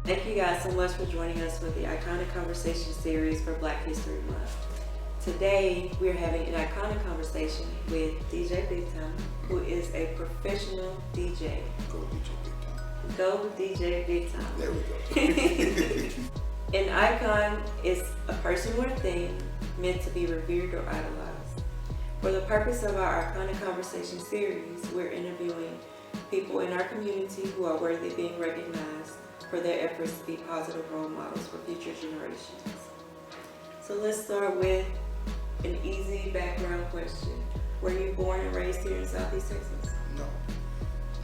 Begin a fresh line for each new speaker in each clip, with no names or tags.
Thank you guys so much for joining us for the Iconic Conversation series for Black History Month. Today, we're having an iconic conversation with DJ Big Tyma, who is a professional DJ.
Go DJ Big Tyma.
Go DJ Big Tyma.
There we go.
An icon is a person or a thing meant to be revered or idolized. For the purpose of our Iconic Conversation series, we're interviewing people in our community who are worthy of being recognized for their efforts to be positive role models for future generations. So let's start with an easy background question. Were you born and raised here in Southeast Texas?
No.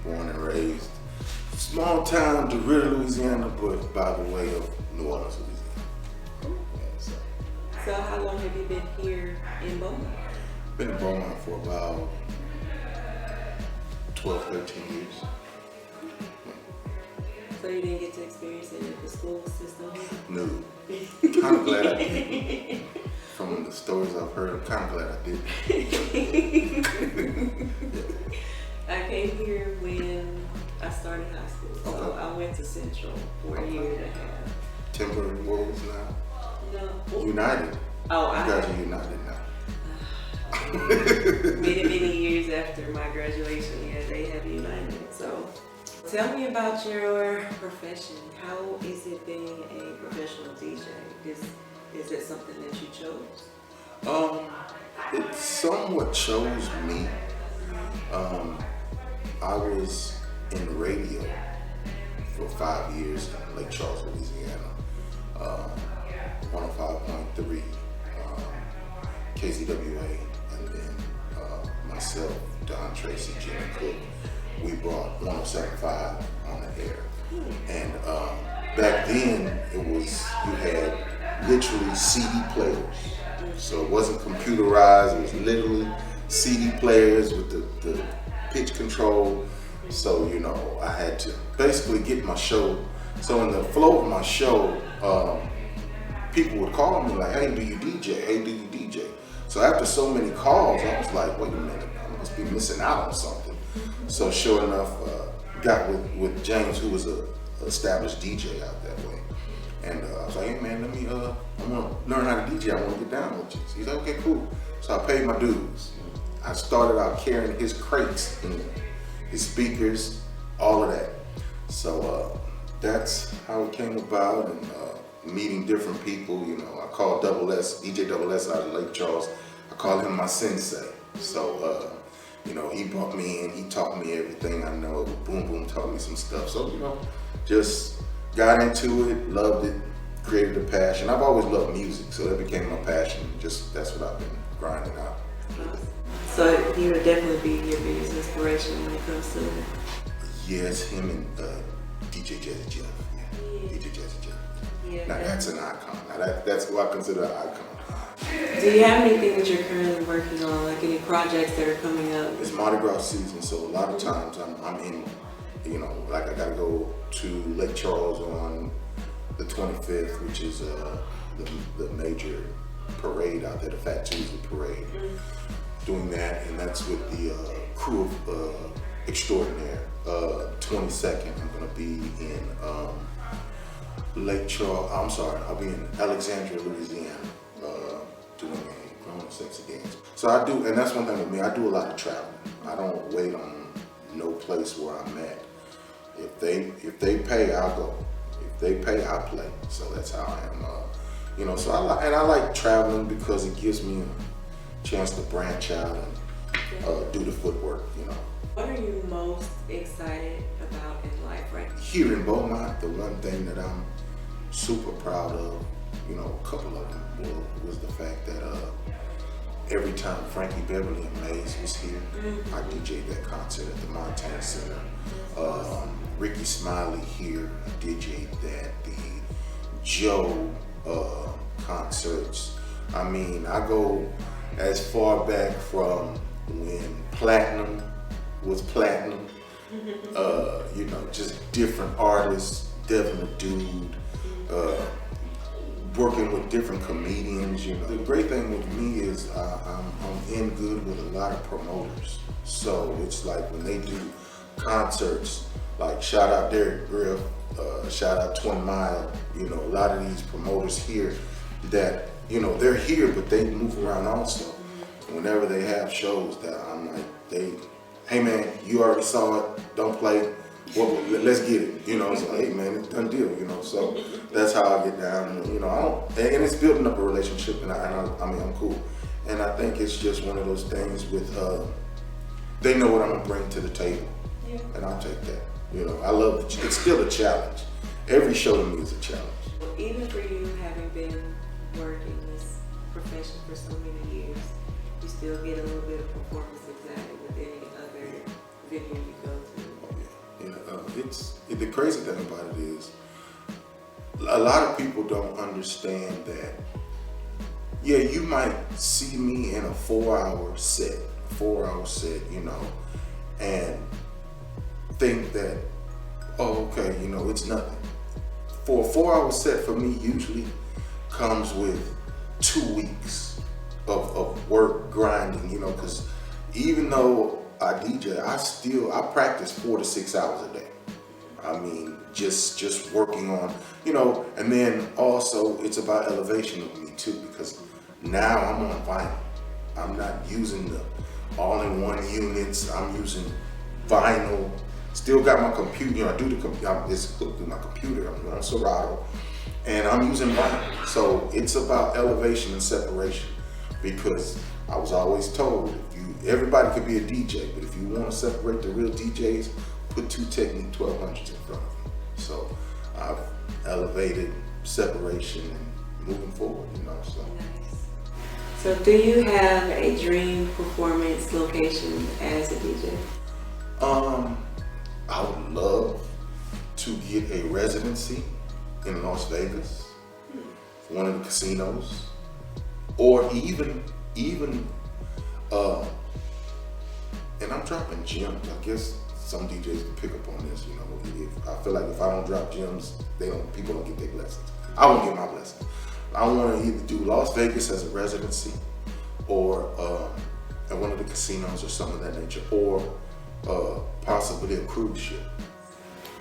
Born and raised. Small town, DeRidder, Louisiana, but by the way of New Orleans, Louisiana. Yeah,
So how long have you been here in Beaumont?
Been in Beaumont for about 12, 13 years.
So you didn't get to experience it at the school system?
No. Kind of glad I did. From the stories I've heard, I'm kind of glad I did.
I came here when I started high school, so
Okay.
I went to Central for a year and a half.
Timber Wolves now?
No.
United.
Oh,
You guys are United now.
many years after my graduation, yeah, they have united. So tell me about your profession. How is it being a professional DJ? Is it something that you chose?
It somewhat chose me. I was in radio for 5 years in Lake Charles, Louisiana. 105.3 KZWA, and then myself, Don Tracy, Jimmy Cook, we brought 107.5 on the air. And back then, it was, you had literally CD players. So it wasn't computerized, it was literally CD players with the pitch control. So, you know, I had to basically get my show. So in the flow of my show, people would call me like, hey, do you DJ? Hey, do you DJ? So after so many calls, I was like, wait a minute, I must be missing out on something. So sure enough, got with James, who was a established DJ out that way. And I was like, hey man, I want to learn how to DJ. I want to get down with you. So he's like, okay, cool. So I paid my dues. I started out carrying his crates, and his speakers, all of that. So that's how it came about, and meeting different people. You know, I called DJ Double S out of Lake Charles. I called him my sensei. So, you know, he brought me in, he taught me everything I know. Boom Boom taught me some stuff. So, you know, just got into it, loved it, created a passion. I've always loved music, so that became my passion. Just, that's what I've been grinding out.
So he would definitely be your biggest inspiration when it comes to it.
Yes, him and DJ Jazzy Jeff. Yeah. DJ Jazzy Jeff.
Yeah,
now that's an icon. Now that's who I consider an icon.
Do you have anything that you're currently working on, like any projects that are coming up?
It's Mardi Gras season, so a lot of times I'm in, you know, like I gotta go to Lake Charles on the 25th, which is the major parade out there, the Fat Tuesday parade. Doing that, and that's with the crew of Extraordinaire. 22nd, I'm gonna be in Lake Charles. I'm sorry, I'll be in Alexandria, Louisiana, doing a grown sexy games. So I do, and that's one thing with me. I do a lot of traveling. I don't wait on no place where I'm at. If they pay, I'll go. If they pay, I play. So that's how I am. You know, so I like traveling because it gives me a chance to branch out and do the footwork. You know.
What are you most excited about in life right now?
Here in Beaumont, the one thing that I'm super proud of, you know, a couple of them was the fact that every time Frankie Beverly and Maze was here, I DJ'd that concert at the Montana Center. Rickey Smiley here, I DJ'd that. The Joe concerts. I mean, I go as far back from when Platinum was Platinum. You know, just different artists, Devin the Dude, working with different comedians. You know, the great thing with me is I'm in good with a lot of promoters. So it's like when they do concerts, like shout out Derek Griff, shout out 20 Mile, you know, a lot of these promoters here that, you know, they're here, but they move around also. Whenever they have shows that I'm like, hey man, you already saw it, don't play, well, let's get it, you know, it's like, hey man, it's done deal, you know, so that's how I get down, and, you know, and it's building up a relationship, and I mean, I'm cool. And I think it's just one of those things with, they know what I'm gonna bring to the table, and I'll take that. You know, I love it's still a challenge. Every show to me is a challenge.
Even for you having been working this profession for so many years, you still get a little bit of performance anxiety with any other venue you go to.
The crazy thing about it is, a lot of people don't understand that. Yeah, you might see me in a 4-hour set, you know, and think that, oh, okay, you know, it's nothing. For a 4-hour set for me usually comes with 2 weeks of work grinding, you know, because even though I DJ, I practice 4 to 6 hours a day. I mean, just working on, you know, and then also it's about elevation of me too, because now I'm on vinyl. I'm not using the all-in-one units. I'm using vinyl. Still got my computer, you know, I do this through my computer. I'm on Serato, and I'm using vinyl. So it's about elevation and separation, because I was always told, everybody could be a DJ, but if you want to separate the real DJs, put 2 Technique 1200s in front of you. So I've elevated separation and moving forward, you know. So.
Nice. So do you have a dream performance location as a DJ?
I would love to get a residency in Las Vegas, one of the casinos, or even, and I'm dropping gems. I guess some DJs can pick up on this. You know, I feel like if I don't drop gems, people don't get their blessings. I won't get my blessings. I want to either do Las Vegas as a residency, or at one of the casinos or something of that nature, or possibly a cruise ship.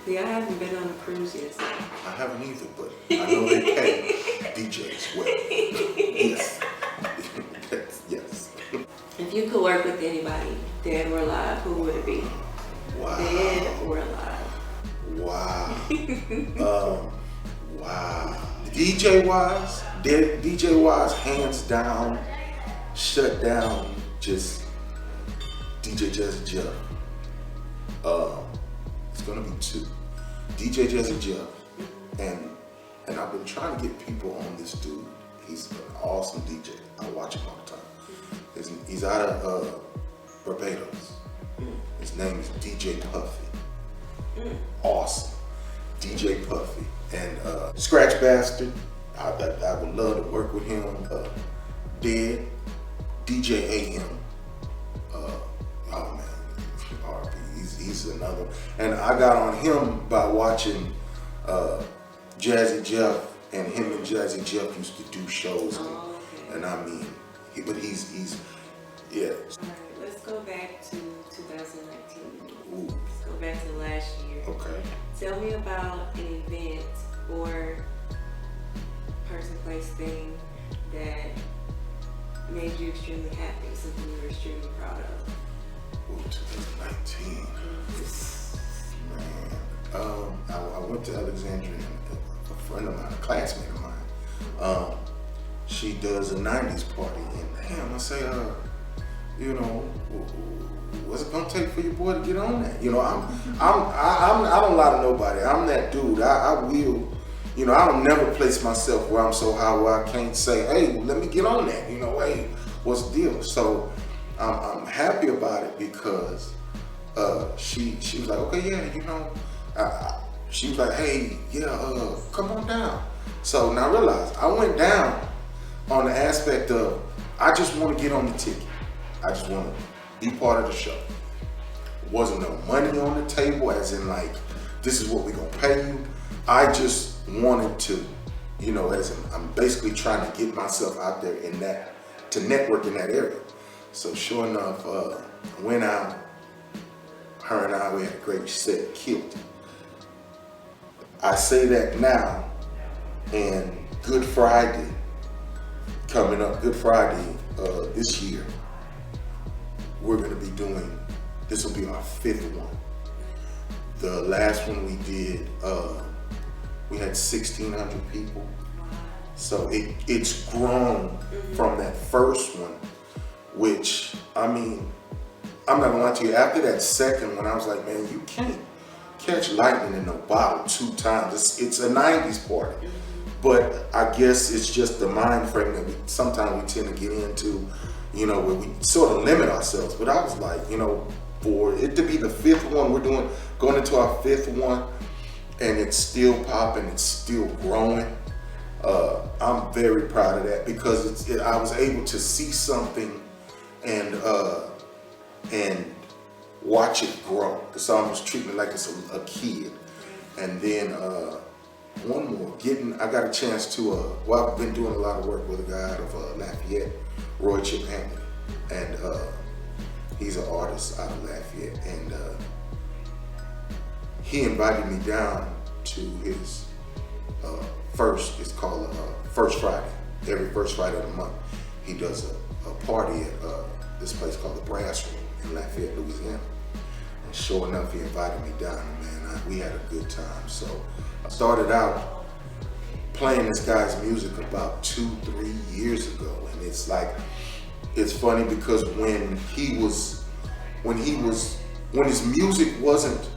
See, I haven't been on a cruise yet. So.
I haven't either, but I know they pay DJs well. Yes. Yes.
If you could work with anybody, dead or alive, who would it be?
Wow.
Dead or alive?
Wow. Wow. DJ wise, hands down, shut down, just DJ Jazzy Jeff. It's gonna be 2. DJ Jazzy Jeff, and I've been trying to get people on this dude. He's an awesome DJ. I watch him all the time. He's out of Barbados. His name is DJ Puffy. Awesome. DJ Puffy. And Scratch Bastard, I would love to work with him. Dead, DJ AM. Oh man, RP. He's another. And I got on him by watching Jazzy Jeff, and him and Jazzy Jeff used to do shows. And I mean, but he's yeah.
All right, let's go back to 2019.
Ooh.
Let's go back to last year.
Okay.
Tell me about an event or person, place, thing that made you extremely happy, something you were extremely proud of.
Ooh, 2019. Man. I went to Alexandria, and a friend of mine, a classmate of mine, she does a 90s party, and damn, I say, you know, what's it gonna take for your boy to get on that? You know, I don't lie to nobody. I'm that dude. I will, you know, I don't never place myself where I'm so high where I can't say, hey, well, let me get on that. You know, hey, what's the deal? So I'm happy about it, because she was like, okay, yeah, you know, she was like, hey, yeah, come on down. So now I realize I went down on the aspect of, I just want to get on the ticket. I just want to be part of the show. Wasn't no money on the table, as in like, this is what we're gonna pay you. I just wanted to, you know, as in, I'm basically trying to get myself out there in that, to network in that area. So sure enough, went out, her and I, we had a great set, killed it. I say that now, and Good Friday, coming up, Good Friday this year, we're gonna be doing, this will be our 5th one. The last one we did, we had 1,600 people. So it's grown from that first one, which, I mean, I'm not gonna lie to you, after that second one, I was like, man, you can't catch lightning in a bottle 2 times. It's a 90s party. But I guess it's just the mind frame that sometimes we tend to get into, you know, where we sort of limit ourselves. But I was like, you know, for it to be the 5th one, we're going into our 5th one, and it's still popping, it's still growing. I'm very proud of that because I was able to see something and watch it grow. It's almost treating it like it's a kid. And then one more, I got a chance to, well, I've been doing a lot of work with a guy out of Lafayette, Roy Chip Hamlin, and he's an artist out of Lafayette, and he invited me down to his it's called First Friday. Every first Friday of the month, he does a party at this place called the Brass Room in Lafayette, Louisiana. And sure enough, he invited me down, and man, we had a good time. So I started out playing this guy's music about 2-3 years ago, and it's like, it's funny because when his music wasn't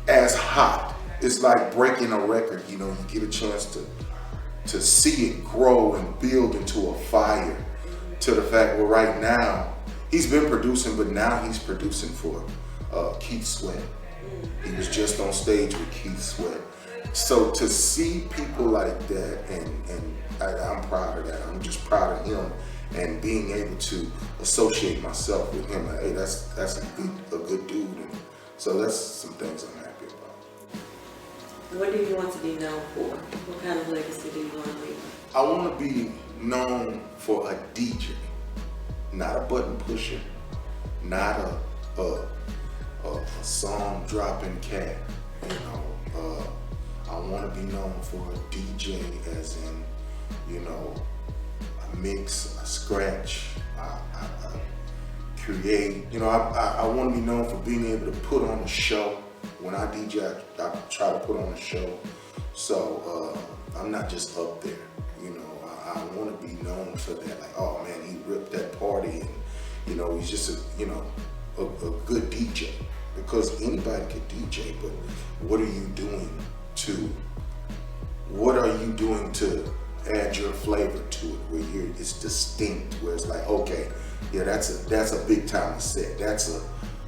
as hot, it's like breaking a record. You know, you get a chance to see it grow and build into a fire, to the fact where right now he's been producing, but now he's producing for Keith Sweat. He was just on stage with Keith Sweat. So to see people like that, and I'm proud of that. I'm just proud of him and being able to associate myself with him. Hey, that's a good dude. And so that's some things I'm happy about.
What do you want to be known for? What kind of legacy do you want to leave?
I want to be known for a DJ, not a button pusher, not a song dropping cat. You know, I want to be known for a DJ, as in, you know, I mix, I scratch, I create. You know, I want to be known for being able to put on a show. When I DJ, I try to put on a show. So I'm not just up there. You know, I want to be known for that. Like, oh man, he ripped that party, and you know, he's just a good DJ. Because anybody can DJ, but what are you doing to add your flavor to it, where it's distinct, where it's like, okay, yeah, that's a Big Tyma set, that's a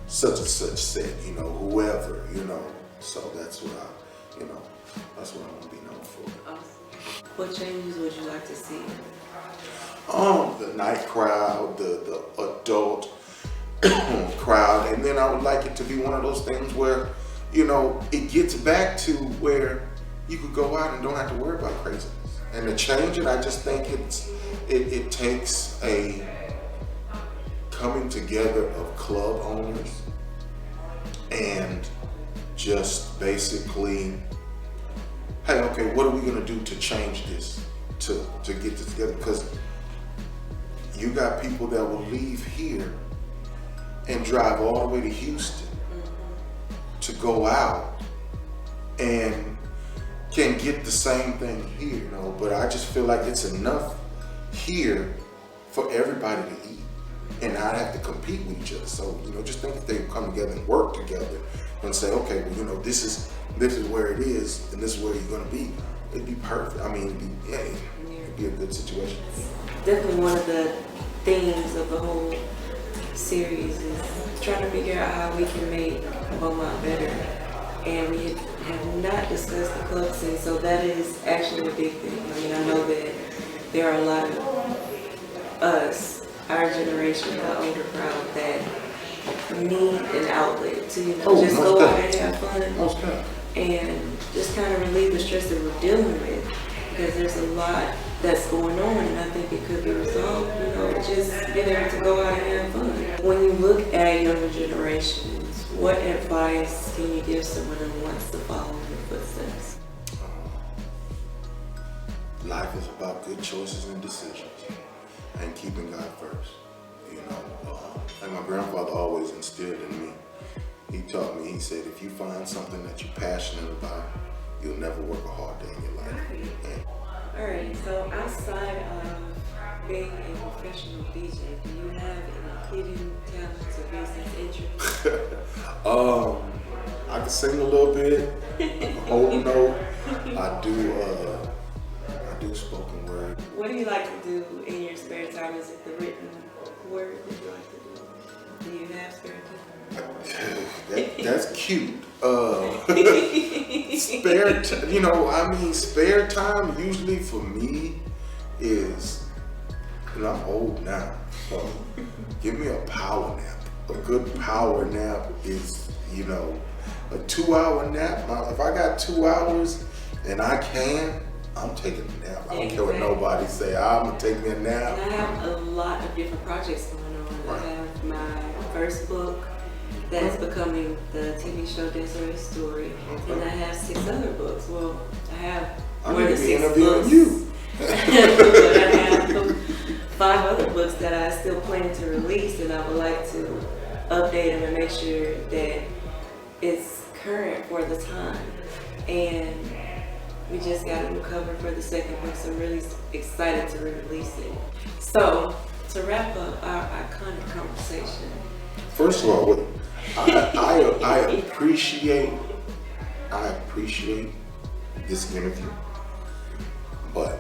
such and such set, you know, whoever, you know. So that's what I want to be known for.
Awesome. What changes would you like to see?
The night crowd, the adult crowd, and then I would like it to be one of those things where, you know, it gets back to where you could go out and don't have to worry about craziness. And to change it, I just think it takes a coming together of club owners and just basically, hey, okay, what are we gonna do to change this, to get this together? Because you got people that will leave here and drive all the way to Houston to go out and can get the same thing here, you know. But I just feel like it's enough here for everybody to eat and not have to compete with each other. So, you know, just think if they come together and work together and say, okay, well, you know, this is where it is and this is where you're gonna be. It'd be perfect. I mean, it'd be a good situation.
Definitely one of the themes of the whole series is trying to figure out how we can make Beaumont better. And we have not discussed the club scene, so that is actually a big thing. I mean, I know that there are a lot of us, our generation, the older crowd, that need an outlet to, you know, just go out and have fun and just kind of relieve the stress that we're dealing with, because there's a lot that's going on, and I think it could be resolved, you know, just being able to go out and have fun. When you look at younger generations, What advice can you give someone who wants to follow in your footsteps?
Life is about good choices and decisions, and keeping God first. Like my grandfather always instilled in me. He taught me, he said, if you find something that you're passionate about, you'll never work a hard day in your life.
All right, so outside of being a professional DJ, do you have any hidden talents or business interests?
I can sing a little bit, I can hold a note, I do spoken word.
What do you like to do in your spare time? Is it the written word that you like to do? Do you have spare time?
That's cute. Spare time usually for me is, and I'm old now, so give me a power nap. A good power nap is, a 2-hour nap. If I got 2 hours and I'm taking a nap. I don't care what nobody say. I'm gonna take me a nap.
And I have a lot of different projects going on.
Right.
I have my first book that's becoming the TV show Desiree Story, and I have 6 other books. Well, I have more than 6 books.
You.
But I have 5 other books that I still plan to release, and I would like to update them and make sure that it's current for the time. And we just got a new cover for the second book, so I'm really excited to re-release it. So, to wrap up our iconic conversation.
First of all, I appreciate this interview, but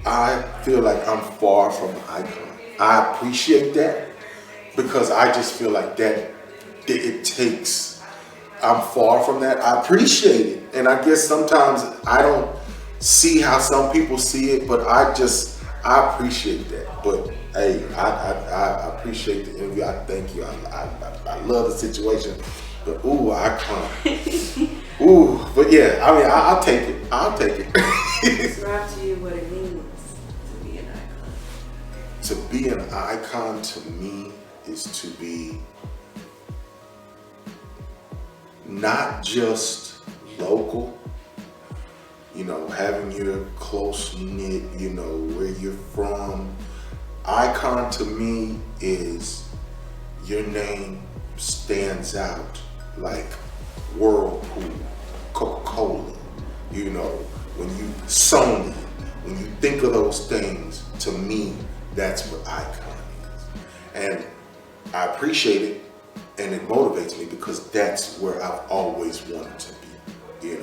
I feel like I'm far from an icon. I appreciate that because I just feel like that it takes. I'm far from that. I appreciate it, and I guess sometimes I don't see how some people see it, but I appreciate that. But hey, I appreciate the interview. I thank you. I love the situation. But icon. But yeah, I'll take it. I'll take it.
Describe to you what it means to be an icon.
To be an icon to me is to be not just local, having your close knit, where you're from. Icon to me is your name stands out like Whirlpool, Coca-Cola, when you Sony, when you think of those things, to me, that's what icon is. And I appreciate it, and it motivates me because that's where I've always wanted to be,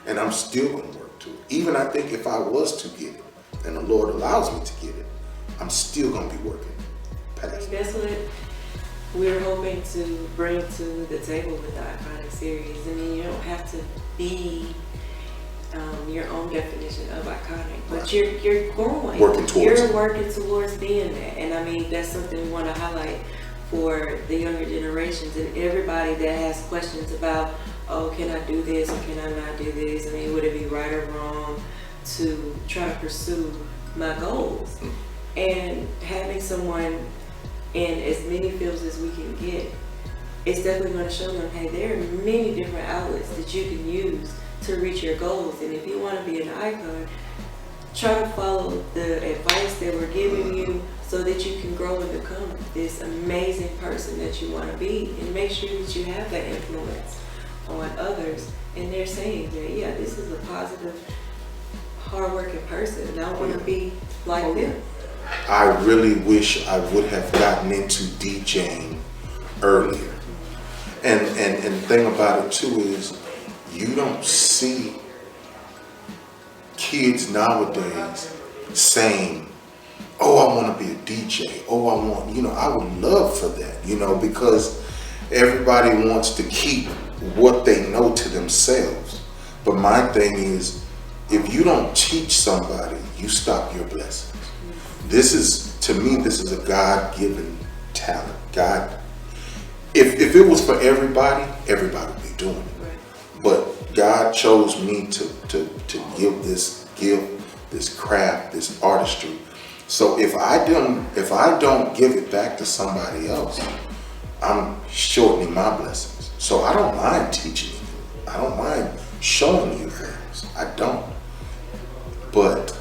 and I'm still gonna work to it. Even I think if I was to get it, and the Lord allows me to get it, I'm still gonna be working past it.
That's what we're hoping to bring to the table with the iconic series. I mean, you don't have to be your own definition of iconic, but you're growing. You're working towards being that, and I mean that's something we want to highlight for the younger generations and everybody that has questions about, can I do this or can I not do this? I mean, would it be right or wrong to try to pursue my goals? And having someone in as many fields as we can get, it's definitely going to show them, hey, there are many different outlets that you can use to reach your goals. And if you want to be an icon, try to follow the advice that we're giving you so that you can grow and become this amazing person that you want to be, and make sure that you have that influence on others. And they're saying that, yeah, this is a positive, hardworking person, and I want to be like them.
I really wish I would have gotten into DJing earlier. And the thing about it too is you don't see kids nowadays saying, I want to be a DJ. I would love for that, because everybody wants to keep what they know to themselves. But my thing is, if you don't teach somebody, you stop your blessings. To me, this is a God-given talent. If it was for everybody would be doing it. But God chose me to give this gift, this craft, this artistry, So if I don't give it back to somebody else, I'm shortening my blessings. So I don't mind teaching you. I don't mind showing you things. I don't. But,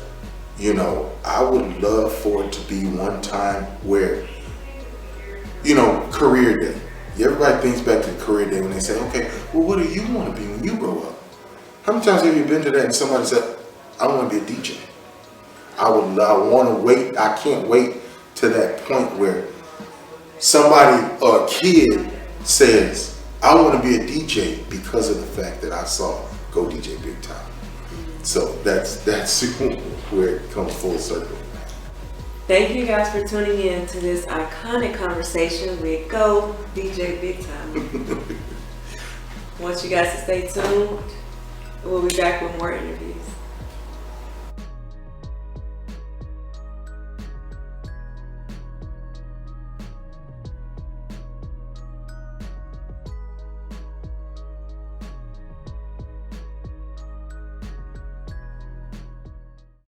you know, I would love for it to be one time where, you know, career day. Everybody thinks back to career day when they say, okay, well, what do you want to be when you grow up? How many times have you been to that and somebody said, I want to be a DJ? I want to wait. I can't wait to that point where somebody or a kid says, I want to be a DJ because of the fact that I saw Go DJ Big Tyma. So that's where it comes full circle.
Thank you guys for tuning in to this iconic conversation with Go DJ Big Tyma. Want you guys to stay tuned. We'll be back with more interviews.